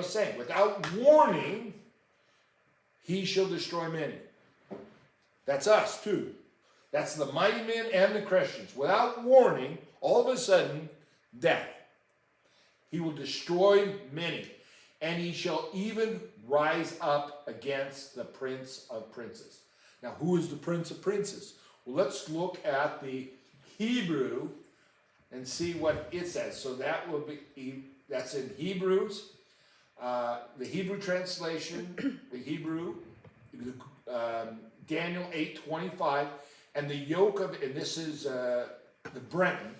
saying, without warning, he shall destroy many. That's us too. That's the mighty men and the Christians. Without warning, all of a sudden, death. He will destroy many, and he shall even rise up against the Prince of Princes. Now, who is the Prince of Princes? Well, let's look at the Hebrew and see what it says. So that will be, that's in Hebrews, the Hebrew translation, the Hebrew, Daniel 8:25, and the yoke of, and this is the Brenton,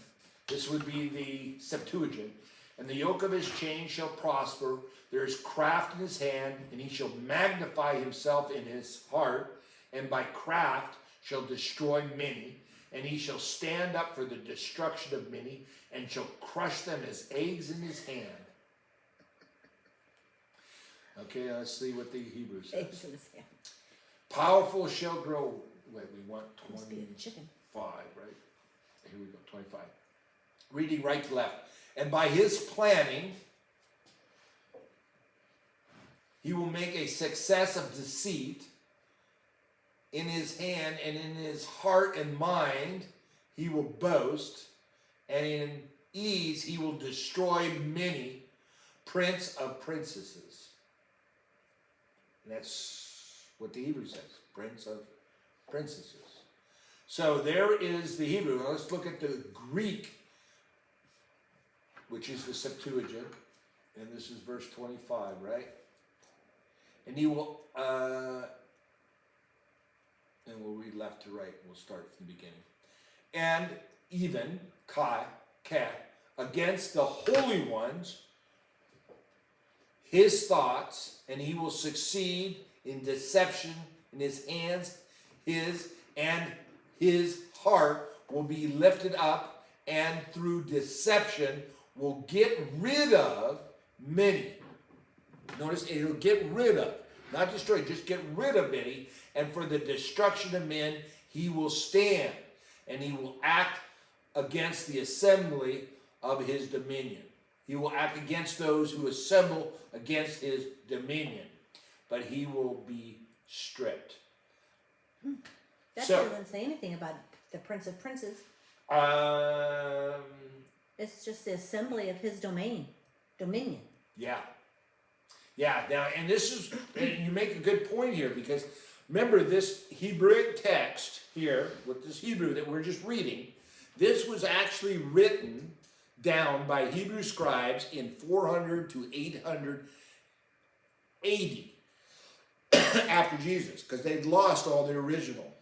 this would be the Septuagint, and the yoke of his chain shall prosper, there is craft in his hand, and he shall magnify himself in his heart, and by craft shall destroy many, and he shall stand up for the destruction of many, and shall crush them as eggs in his hand. Okay, let's see what the Hebrew says. Eggs in his hand. Powerful shall grow. Wait, we want Must be a chicken. 25, right? Here we go, 25. Reading right to left. And by his planning, he will make a success of deceit in his hand, and in his heart and mind he will boast, and in ease he will destroy many. Prince of princesses. And that's what the Hebrew says, Prince of princesses. So there is the Hebrew. Now let's look at the Greek, which is the Septuagint, and this is verse 25, right? And he will, and we'll read left to right. We'll start from the beginning. And even, Ka, against the holy ones, his thoughts, and he will succeed in deception in his hands, and his heart will be lifted up, and through deception will get rid of many. Notice it'll get rid of, not destroy, just get rid of many, and for the destruction of men he will stand, and he will act against the assembly of his dominion. He will act against those who assemble against his dominion, but he will be stripped. That doesn't say anything about the Prince of Princes. It's just the assembly of his dominion. Yeah. Yeah, now, and this is, and you make a good point here, because remember this Hebrewic text here, with this Hebrew that we're just reading, this was actually written down by Hebrew scribes in 400 to 800 AD after Jesus, because they'd lost all the original.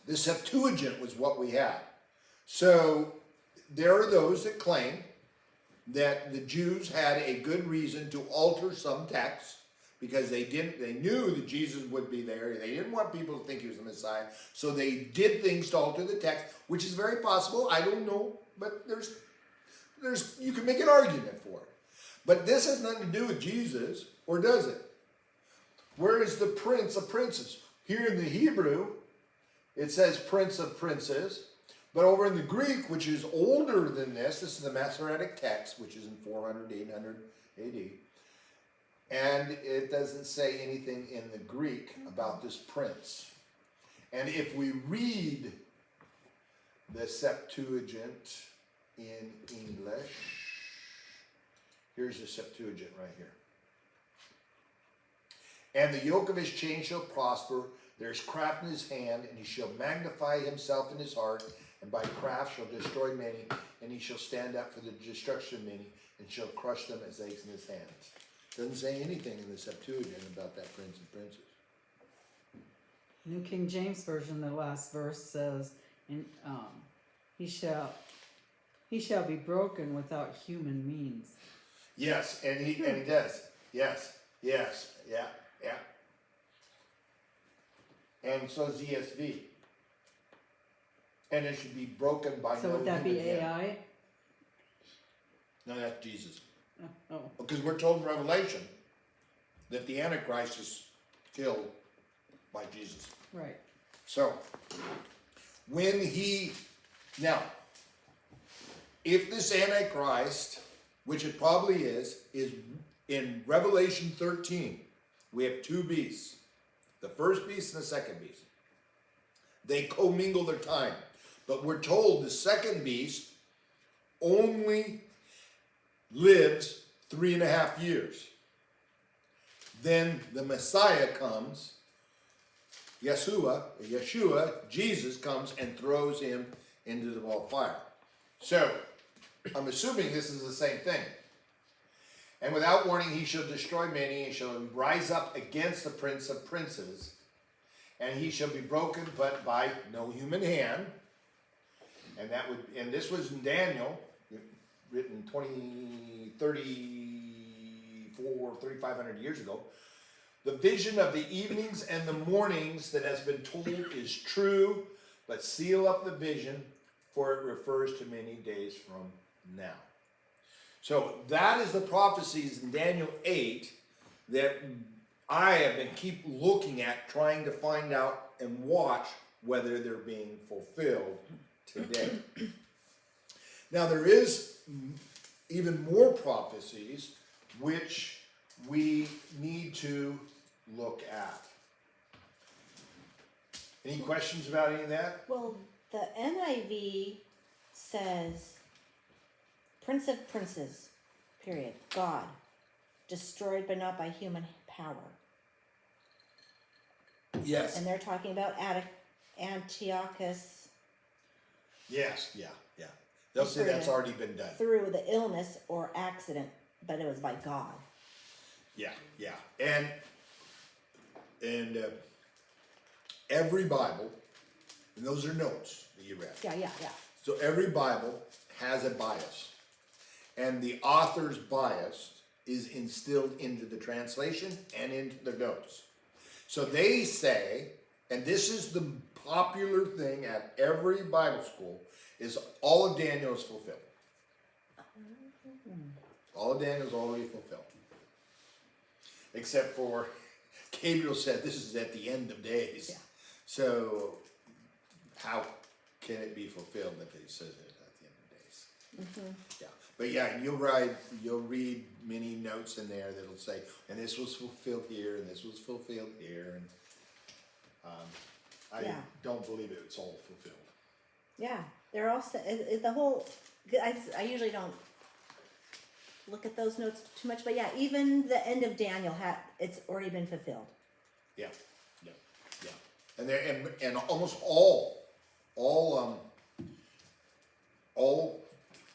The Septuagint was what we had. So there are those that claim that the Jews had a good reason to alter some texts because they knew that Jesus would be there. They didn't want people to think he was the Messiah. So they did things to alter the text, which is very possible. I don't know, but there's you can make an argument for it. But this has nothing to do with Jesus, or does it? Where is the Prince of Princes? Here in the Hebrew, it says Prince of Princes. But over in the Greek, which is older than this is the Masoretic text, which is in 400, 800 AD. And it doesn't say anything in the Greek about this prince. And if we read the Septuagint in English, here's the Septuagint right here. And the yoke of his chain shall prosper, there is craft in his hand, and he shall magnify himself in his heart, and by craft shall destroy many, and he shall stand up for the destruction of many, and shall crush them as eggs in his hands. Doesn't say anything in the Septuagint about that Prince of Princes. New King James Version, the last verse says, he shall be broken without human means. Yes, and he does. Yes, yeah. And so is ESV. And it should be broken by So no would that be human hand. AI? No, that's Jesus. Oh. Because we're told in Revelation that the Antichrist is killed by Jesus. Right. So, now, if this Antichrist, which it probably is In Revelation 13, we have two beasts. The first beast and the second beast. They commingle their time. But we're told the second beast only lives 3.5 years. Then the Messiah comes, Yeshua, Jesus comes and throws him into the ball of fire. So, I'm assuming this is the same thing. And without warning he shall destroy many, and shall rise up against the prince of princes, and he shall be broken, but by no human hand. And this was in Daniel, written 3,500 years ago. The vision of the evenings and the mornings that has been told is true, but seal up the vision, for it refers to many days from now. So that is the prophecies in Daniel 8 that I have been keep looking at, trying to find out and watch whether they're being fulfilled today. Now there is even more prophecies which we need to look at. Any questions about any of that? Well, the NIV says, Prince of Princes, period, God, destroyed but not by human power. Yes. And they're talking about Antiochus Yes, yeah. They'll say that's already been done. through the illness or accident, but it was by God. Yeah. And every Bible, and those are notes that you read. Yeah. So every Bible has a bias. And the author's bias is instilled into the translation and into the notes. So they say, and this is the popular thing at every Bible school, is all of Daniel is fulfilled. All of Daniel is already fulfilled. Except for Gabriel said this is at the end of days. Yeah. So how can it be fulfilled if he says it at the end of days? Mm-hmm. Yeah. But yeah, you'll read many notes in there that'll say, and this was fulfilled here, and this was fulfilled here, and I don't believe it's all fulfilled. Yeah, they're all the whole. I usually don't look at those notes too much, but yeah, even the end of Daniel it's already been fulfilled. Yeah. And there and almost all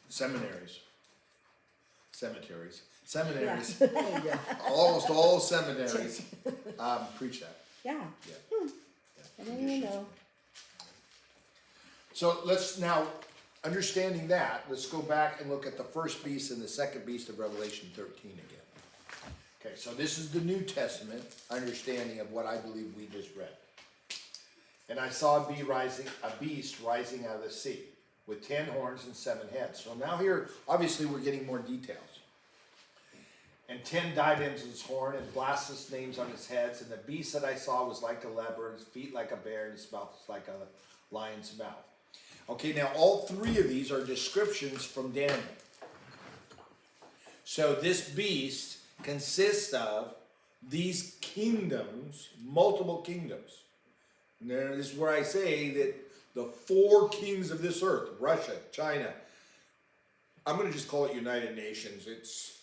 cemeteries, Yeah. almost all seminaries preach that. Yeah. Yeah. I didn't even know. So let's now, understanding that, let's go back and look at the first beast and the second beast of Revelation 13 again. Okay, so this is the New Testament understanding of what I believe we just read. And I saw a beast rising out of the sea, with 10 horns and 7 heads. So now here, obviously we're getting more details. And 10 diadems in his horn, and blasphemous names on his heads. And the beast that I saw was like a leopard, his feet like a bear, and his mouth was like a lion's mouth. Okay, now all three of these are descriptions from Daniel. So this beast consists of these kingdoms, multiple kingdoms. And this is where I say that the 4 kings of this earth, Russia, China, I'm going to just call it United Nations. It's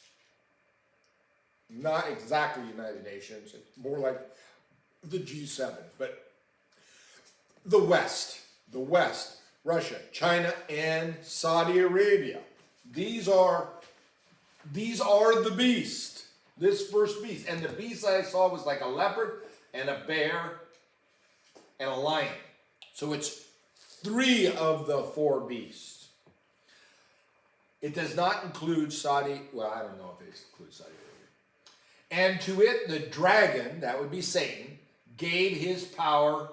not exactly United Nations. It's more like the G7. But the West, Russia, China, and Saudi Arabia. These are the beast. This first beast. And the beast I saw was like a leopard and a bear and a lion. So it's 3 of the 4 beasts. It does not include Saudi, well, I don't know if it includes Saudi Arabia. And to it, the dragon, that would be Satan, gave his power,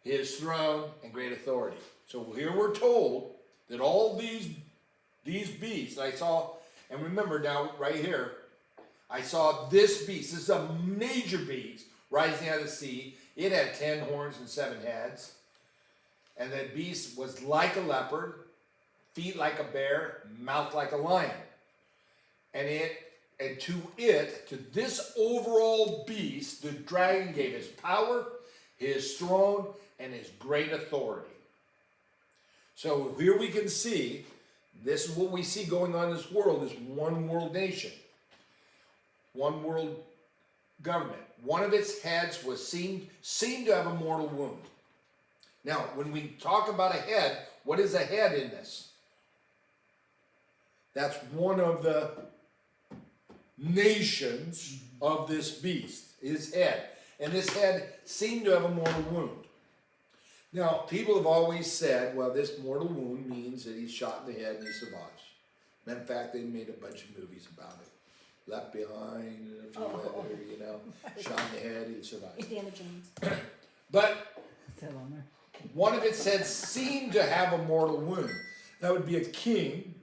his throne, and great authority. So here we're told that all these beasts, I saw, and remember now, right here, I saw this beast. This is a major beast rising out of the sea. It had 10 horns and 7 heads. And that beast was like a leopard, feet like a bear, mouth like a lion. And And to this overall beast, the dragon gave his power, his throne, and his great authority. So here we can see, this is what we see going on in this world, is one world nation. One world government. One of its heads was seemed to have a mortal wound. Now, when we talk about a head, what is a head in this? That's one of the nations of this beast, his head. And this head seemed to have a mortal wound. Now, people have always said, well, this mortal wound means that he's shot in the head and he survives. In fact, they made a bunch of movies about it. Left Behind and a few other, you know, shot in the head, he survived. Indiana Jones. But Is that on there? one of its heads seemed to have a mortal wound. That would be a king.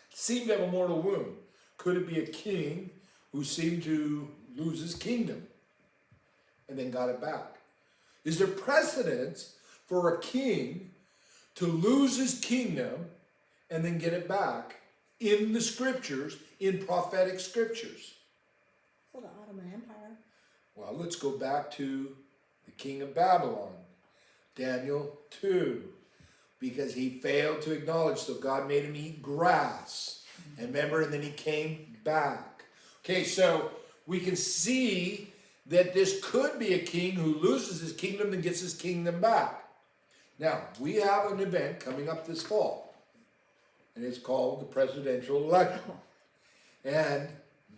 Seemed to have a mortal wound. Could it be a king who seemed to lose his kingdom and then got it back? Is there precedence for a king to lose his kingdom and then get it back in the scriptures, in prophetic scriptures? Well, the Ottoman Empire. Well, let's go back to the king of Babylon, Daniel 2, because he failed to acknowledge, so God made him eat grass. And remember, and then he came back. Okay, so we can see that this could be a king who loses his kingdom and gets his kingdom back. Now, we have an event coming up this fall, and it's called the presidential election. And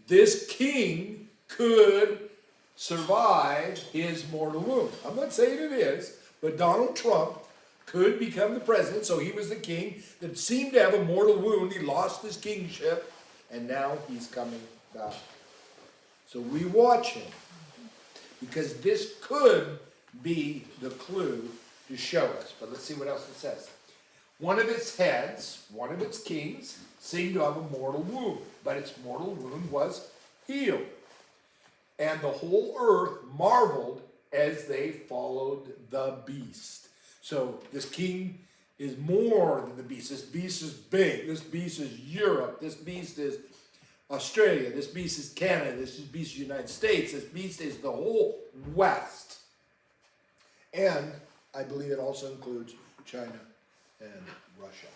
this king could survive his mortal wound. I'm not saying it is, but Donald Trump could become the president, so he was the king that seemed to have a mortal wound. He lost his kingship, and now he's coming back. So we watch him, because this could be the clue to show us. But let's see what else it says. One of its heads, one of its kings, seemed to have a mortal wound, but its mortal wound was healed. And the whole earth marveled as they followed the beast. So this king is more than the beast. This beast is big. This beast is Europe. This beast is Australia. This beast is Canada. This beast is the United States. This beast is the whole West. And I believe it also includes China and Russia.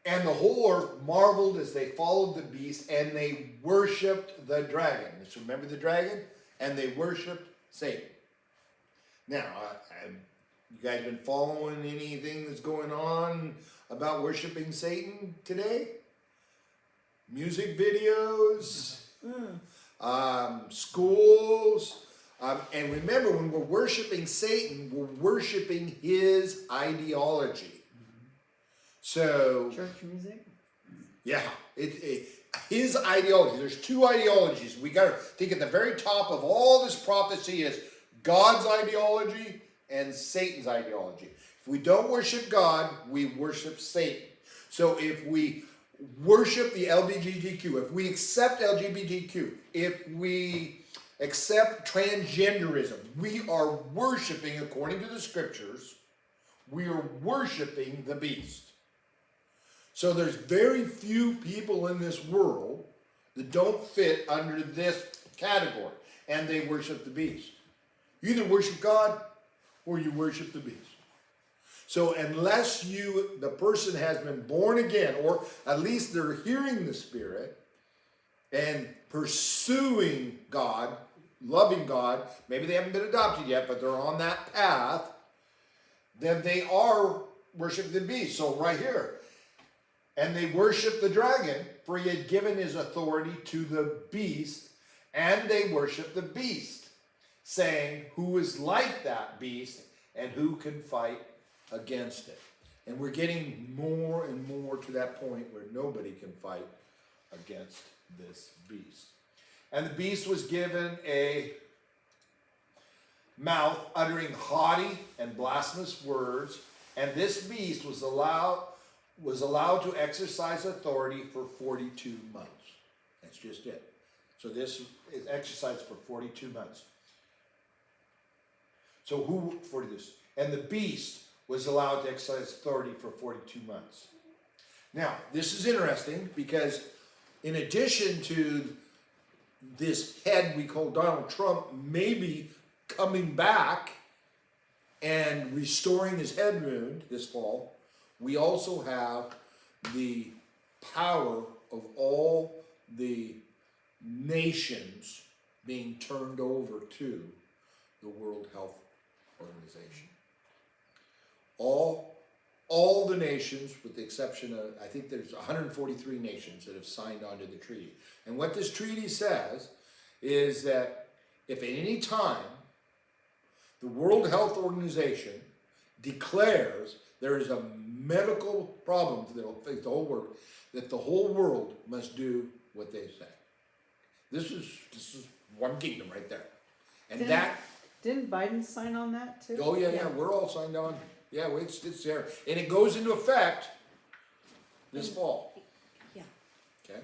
And the whole earth marveled as they followed the beast, and they worshipped the dragon. Just remember the dragon? And they worshipped Satan. Now, you guys been following anything that's going on about worshiping Satan today? Music videos, schools, and remember, when we're worshiping Satan, we're worshiping his ideology. So, Church music? yeah, his ideology. There's two ideologies. We got to think at the very top of all this prophecy is God's ideology and Satan's ideology. If we don't worship God, we worship Satan. So if we worship the LGBTQ, if we accept LGBTQ, if we accept transgenderism, we are worshiping, according to the scriptures, we are worshiping the beast. So there's very few people in this world that don't fit under this category, and they worship the beast. You either worship God or you worship the beast. So unless the person has been born again, or at least they're hearing the Spirit and pursuing God, loving God, maybe they haven't been adopted yet, but they're on that path, then they are worshiping the beast. So right here, and they worship the dragon, for he had given his authority to the beast, and they worship the beast, saying, who is like that beast, and who can fight against it? And we're getting more and more to that point where nobody can fight against this beast. And the beast was given a mouth uttering haughty and blasphemous words, and this beast was allowed to exercise authority for 42 months. That's just it. So this is exercised for 42 months. So who for this? And the beast was allowed to exercise authority for 42 months. Now, this is interesting because in addition to this head we call Donald Trump maybe coming back and restoring his head wound this fall, we also have the power of all the nations being turned over to the World Health Organization. All the nations, with the exception of, I think there's 143 nations that have signed on to the treaty. And what this treaty says is that if at any time the World Health Organization declares there is a medical problem that will affect the whole world, that the whole world must do what they say. This is one kingdom right there. And Didn't Biden sign on that too? oh yeah, we're all signed on. Yeah, it's there. And it goes into effect this fall. Yeah. Okay?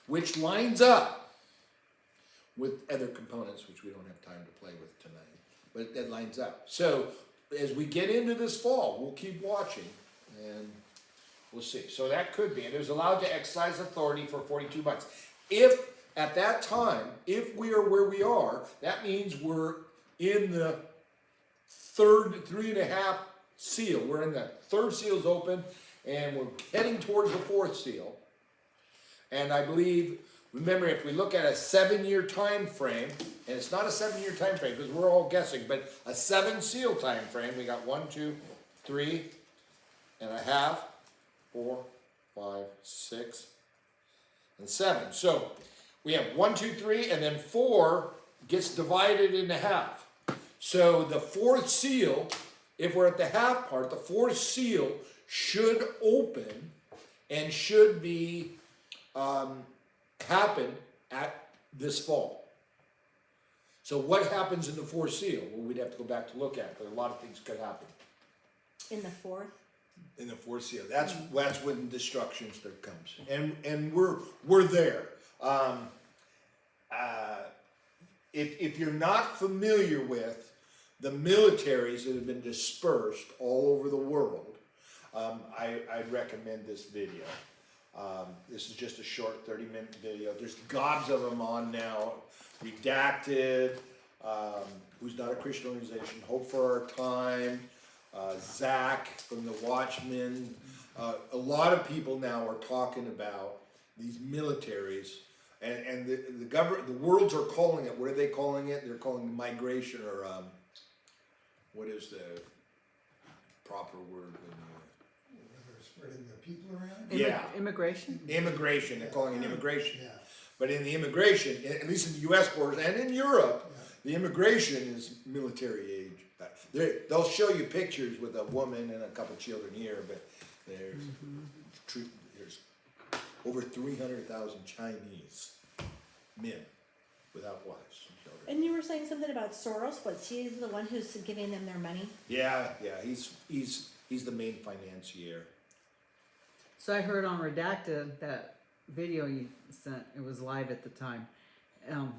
Which lines up with other components, which we don't have time to play with tonight. But that lines up. So as we get into this fall, we'll keep watching and we'll see. So that could be. And it was allowed to exercise authority for 42 months. If at that time, if we are where we are, that means we're in the third 3.5 seal. We're in the third seal's open and we're heading towards the fourth seal. And I believe, remember, if we look at a 7-year time frame, and it's not a 7-year time frame because we're all guessing, but a 7 seal time frame, we got 1, 2, 3.5, 4, 5, 6, and 7. So we have 1, 2, 3, and then 4 gets divided into half. So the fourth seal, if we're at the half part, the fourth seal should open and should be happen at this fall. So what happens in the fourth seal? Well, we'd have to go back to look at, but a lot of things could happen In the fourth? in the fourth seal. That's when destruction comes, and we're there. If you're not familiar with the militaries that have been dispersed all over the world, I'd recommend this video. This is just a short 30-minute video. There's gobs of them on now. Redacted, who's not a Christian organization, Hope for Our Time, Zach from the Watchmen. A lot of people now are talking about these militaries, and the government, the worlds are calling it. What are they calling it? They're calling it migration, or what is the proper word? They're spreading the people around? Yeah. Immigration? Immigration. They're calling it immigration. Yeah. But in the immigration, at least in the U.S. borders and in Europe, Yeah. the immigration is military age. They'll show you pictures with a woman and a couple children here, but there's over 300,000 Chinese men without wives and children. And you were saying something about Soros. What's he the one who's giving them their money? Yeah, he's the main financier. So I heard on Redacted, that video you sent, it was live at the time.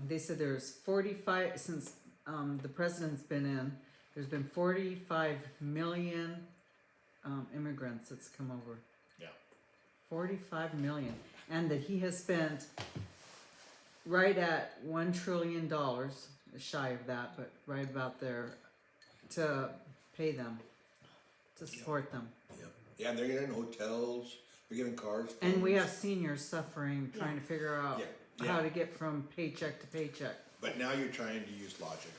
They said there's 45, since the president's been in, there's been 45 million immigrants that's come over. Yeah. 45 million. And that he has spent right at $1 trillion, shy of that, but right about there, to pay them, to support them. Yeah, and they're getting hotels, they're giving cars. And we have seniors suffering, trying to figure out Yeah, how yeah. to get from paycheck to paycheck. But now you're trying to use logic.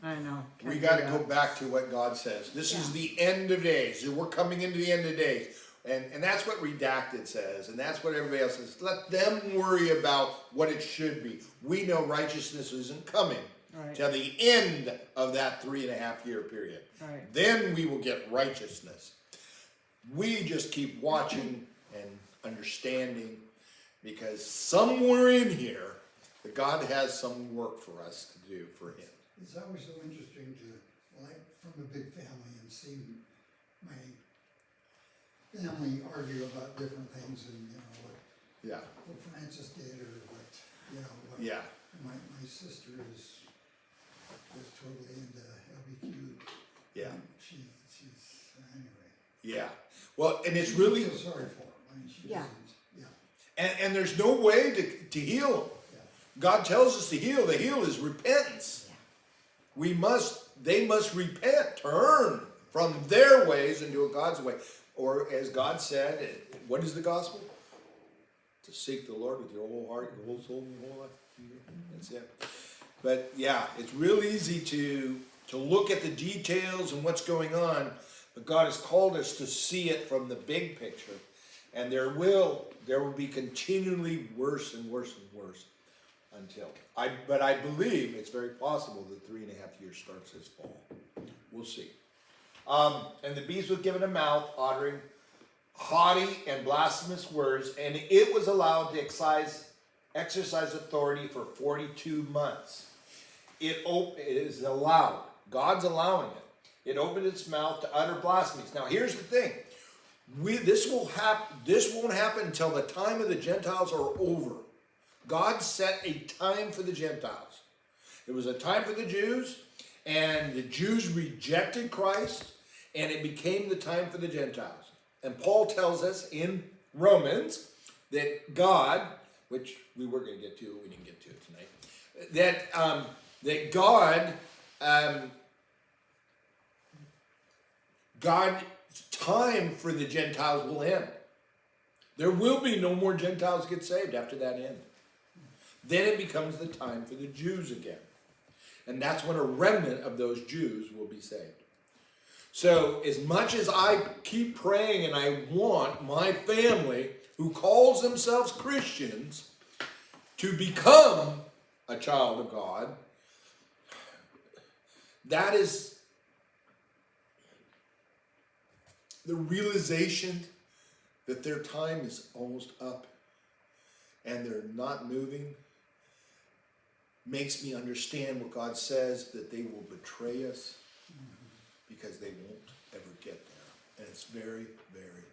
I know. We can't got do to that. go back to what God says. This is the end of days. We're coming into the end of days. And that's what Redacted says. And that's what everybody else says. Let them worry about what it should be. We know righteousness isn't coming Right. till the end of that 3.5 year period. Right. Then we will get righteousness. We just keep watching and understanding, because somewhere in here, that God has some work for us to do for Him. It's always so interesting to, well, I'm from a big family and see my family argue about different things and, Yeah. what Francis did or what, what. Yeah. My sister is totally into LBQ. Yeah. And she's, anyway. Yeah. Well, and it's really, I feel sorry for her. I mean, she Yeah. doesn't, yeah, And there's no way to heal them. yeah. God tells us to heal. The heal is repentance. Yeah. They must repent, turn from their ways and do it God's way. Or as God said, what is the gospel? To seek the Lord with your whole heart, your whole soul, and your whole life. That's it. But yeah, it's real easy to look at the details and what's going on, but God has called us to see it from the big picture. And there will be continually worse and worse and worse but I believe it's very possible that 3.5 years starts this fall. We'll see. And the beast was given a mouth, uttering haughty and blasphemous words, and it was allowed to exercise authority for 42 months. It is allowed. God's allowing it. It opened its mouth to utter blasphemies. Now here's the thing. This won't happen until the time of the Gentiles are over. God set a time for the Gentiles. It was a time for the Jews, and the Jews rejected Christ, and it became the time for the Gentiles. And Paul tells us in Romans that God, which we were going to get to, we didn't get to it tonight, that God's time for the Gentiles will end. There will be no more Gentiles get saved after that end. Then it becomes the time for the Jews again. And that's when a remnant of those Jews will be saved. So as much as I keep praying and I want my family who calls themselves Christians to become a child of God, that is the realization that their time is almost up and they're not moving, makes me understand what God says, that they will betray us because they won't ever get there. And it's very, very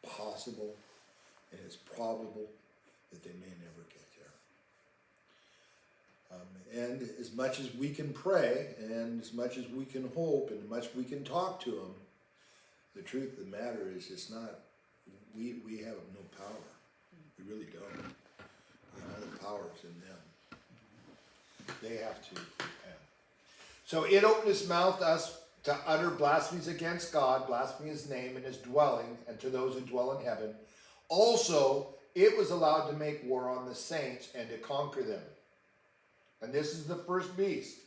possible and it's probable that they may never get there. And as much as we can pray and as much as we can hope and as much we can talk to them, the truth of the matter is it's not, we have no power. We really don't. All the power is in them. They have to repent. So it opened its mouth to utter blasphemies against God, blaspheming his name and his dwelling, and to those who dwell in heaven. Also, it was allowed to make war on the saints and to conquer them. And this is the first beast.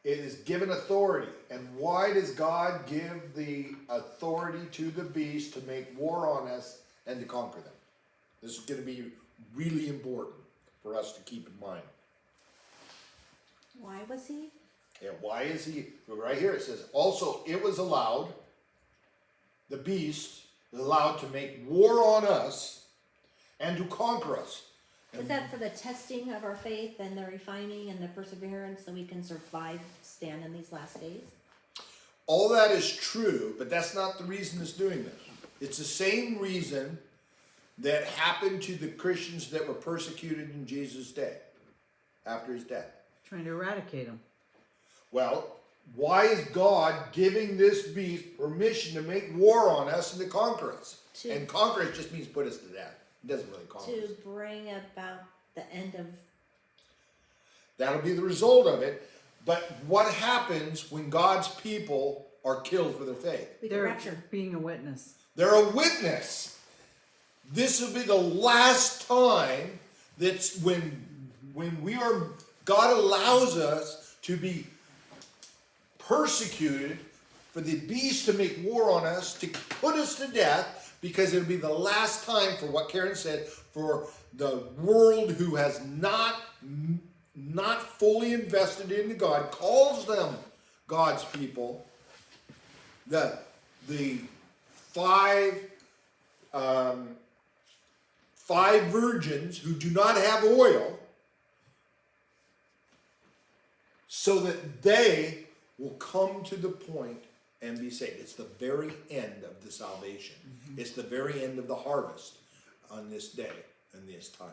It is given authority. And why does God give the authority to the beast to make war on us and to conquer them? This is going to be really important for us to keep in mind. Why was he? Yeah, why is he? Right here it says, also it was allowed, the beast is allowed to make war on us and to conquer us. Is that for the testing of our faith and the refining and the perseverance so we can survive, stand in these last days? All that is true, but that's not the reason it's doing this. It's the same reason that happened to the Christians that were persecuted in Jesus' day, after his death. Trying to eradicate them. Well, why is God giving this beast permission to make war on us and to conquer us? And conquer us just means put us to death. It doesn't really conquer us. To bring about the end of... That'll be the result of it. But what happens when God's people are killed for their faith? They're rapture. being a witness. They're a witness. This will be the last time that's when God allows us to be persecuted, for the beast to make war on us, to put us to death, because it'll be the last time, for what Karen said, for the world who has not fully invested into God, calls them God's people, the five virgins who do not have oil, so that they will come to the point and be saved. It's the very end of the salvation. Mm-hmm. It's the very end of the harvest on this day and this time.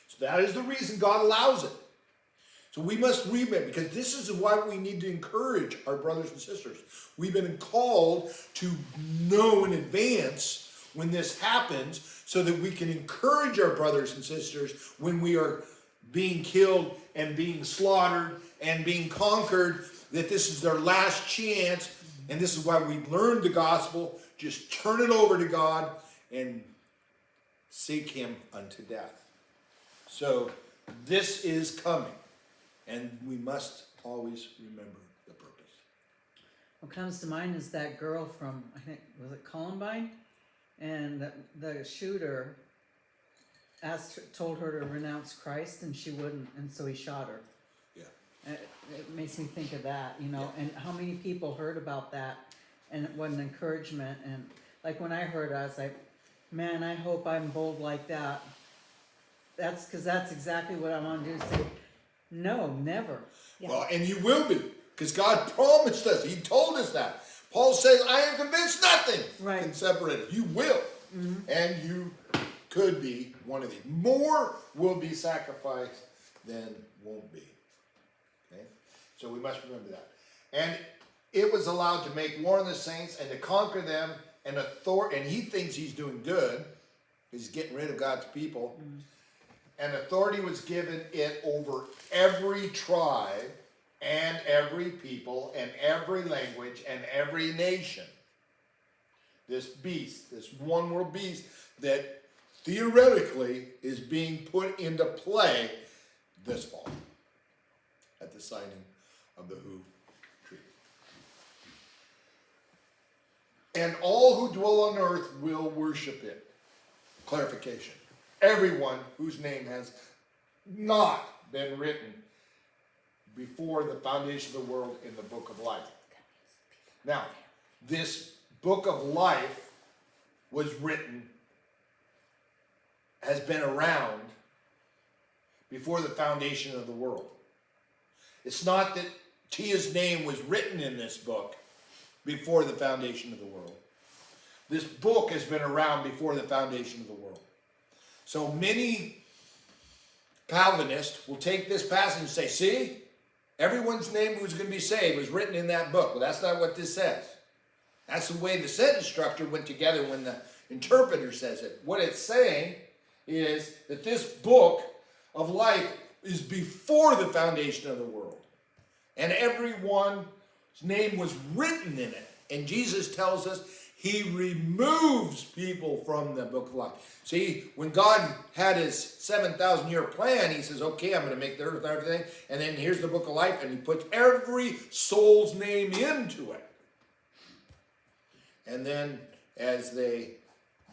So that is the reason God allows it. So we must remember, because this is why we need to encourage our brothers and sisters. We've been called to know in advance when this happens so that we can encourage our brothers and sisters when we are being killed and being slaughtered and being conquered, that this is their last chance. And this is why we learned the gospel. Just turn it over to God and seek him unto death. So this is coming. And we must always remember the purpose. What comes to mind is that girl from, I think, was it Columbine? And the shooter told her to renounce Christ, and she wouldn't, and so he shot her. Yeah. It makes me think of that, you know, and how many people heard about that, and what an encouragement. And like when I heard it, I was like, man, I hope I'm bold like that. That's because that's exactly what I want to do. Say, no, never. Yeah. Well, and you will be, because God promised us. He told us that. Paul says, I am convinced nothing can separate us. You will. And you could be one of these. More will be sacrificed than won't be. Okay? So we must remember that. And it was allowed to make war on the saints and to conquer them, and he thinks he's doing good. He's getting rid of God's people. And authority was given it over every tribe and every people and every language and every nation. This beast, this one world beast that theoretically is being put into play this fall at the signing of the Who Treaty. And all who dwell on earth will worship it. Clarification. Everyone whose name has not been written before the foundation of the world in the book of life. Now, this book of life was written, has been around before the foundation of the world. It's not that Tia's name was written in this book before the foundation of the world. This book has been around before the foundation of the world. So many Calvinists will take this passage and say, see, everyone's name who's going to be saved was written in that book. Well, that's not what this says. That's the way the sentence structure went together when the interpreter says it. What it's saying is that this book of life is before the foundation of the world. And everyone's name was written in it. And Jesus tells us he removes people from the book of life. See, when God had his 7,000-year plan, he says, okay, I'm going to make the earth and everything. And then here's the book of life. And he puts every soul's name into it. And then as they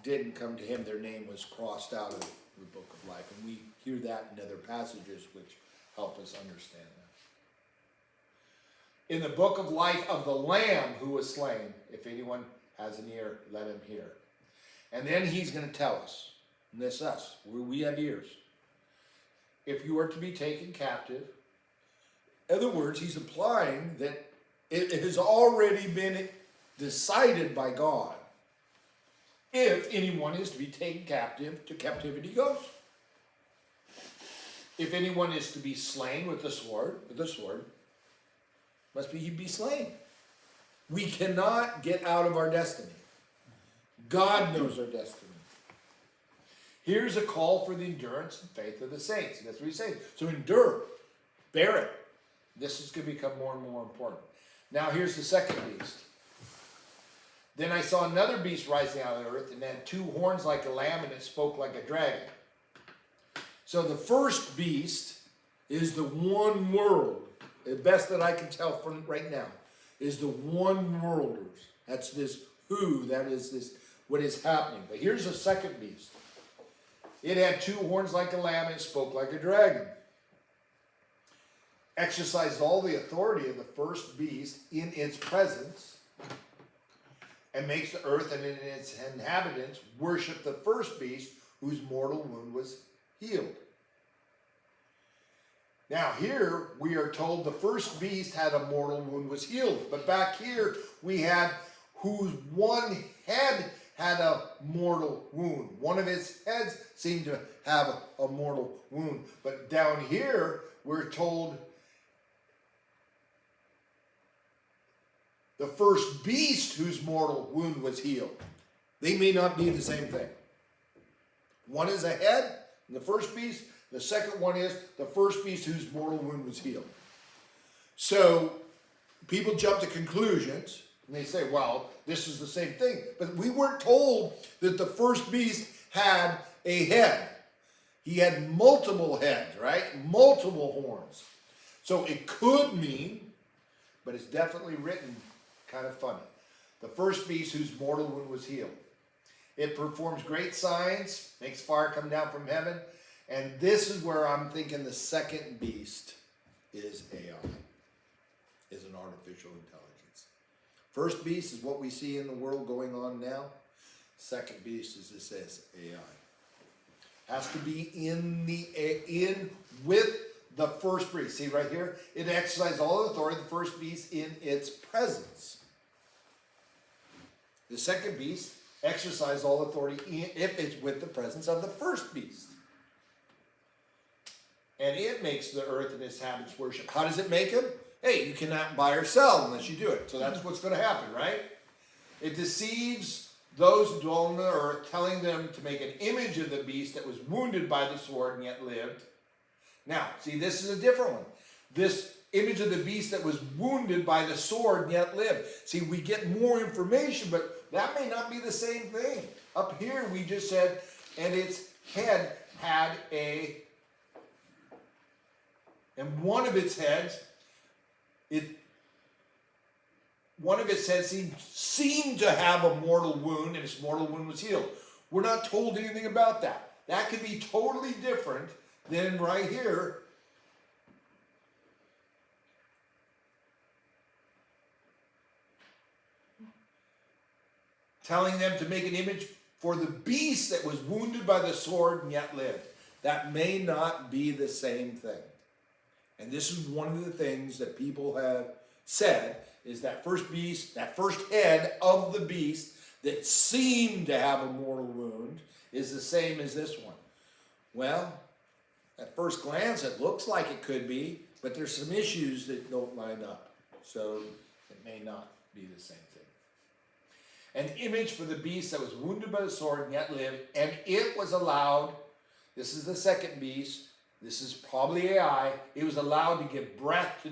didn't come to him, their name was crossed out of the book of life. And we hear that in other passages which help us understand that. In the book of life of the Lamb who was slain, if anyone has an ear, let him hear. And then he's going to tell us, and this us, we have ears. If you are to be taken captive, in other words, he's implying that it has already been decided by God if anyone is to be taken captive, to captivity goes. If anyone is to be slain with the sword, must be slain. We cannot get out of our destiny. God knows our destiny. Here's a call for the endurance and faith of the saints. And that's what he's saying. So endure, bear it. This is going to become more and more important. Now here's the second beast. Then I saw another beast rising out of the earth, and it had two horns like a lamb, and it spoke like a dragon. So the first beast is the one world, the best that I can tell from right now, is the one worlders. That's this who, that is this, what is happening. But here's the second beast. It had two horns like a lamb, and it spoke like a dragon. Exercised all the authority of the first beast in its presence, and makes the earth and its inhabitants worship the first beast whose mortal wound was healed. Now here we are told the first beast had a mortal wound was healed. But back here we had whose one head had a mortal wound. One of his heads seemed to have a mortal wound. But down here we're told the first beast whose mortal wound was healed. They may not be the same thing. One is a head, the first beast. The second one is the first beast whose mortal wound was healed. So people jump to conclusions and they say, well, this is the same thing. But we weren't told that the first beast had a head. He had multiple heads, right? Multiple horns. So it could mean, but it's definitely written kind of funny. The first beast whose mortal wound was healed. It performs great signs, makes fire come down from heaven. And this is where I'm thinking the second beast is AI, is an artificial intelligence. First beast is what we see in the world going on now. Second beast is this says AI. Has to be in with the first beast. See right here? It exercises all authority, the first beast in its presence. The second beast exercises all authority if it's with the presence of the first beast. And it makes the earth and its inhabitants worship. How does it make them? Hey, you cannot buy or sell unless you do it. So that's what's going to happen, right? It deceives those who dwell on the earth, telling them to make an image of the beast that was wounded by the sword and yet lived. Now, see, this is a different one. This image of the beast that was wounded by the sword and yet lived. See, we get more information, but that may not be the same thing. Up here, we just said, and its head had and one of its heads, one of its heads seemed to have a mortal wound, and its mortal wound was healed. We're not told anything about that. That could be totally different than right here. Telling them to make an image for the beast that was wounded by the sword and yet lived. That may not be the same thing. And this is one of the things that people have said, is that first beast, that first head of the beast that seemed to have a mortal wound is the same as this one. Well, at first glance it looks like it could be, but there's some issues that don't line up. So it may not be the same thing. An image for the beast that was wounded by the sword and yet lived, and it was allowed, this is the second beast, this is probably AI, it was allowed to give breath to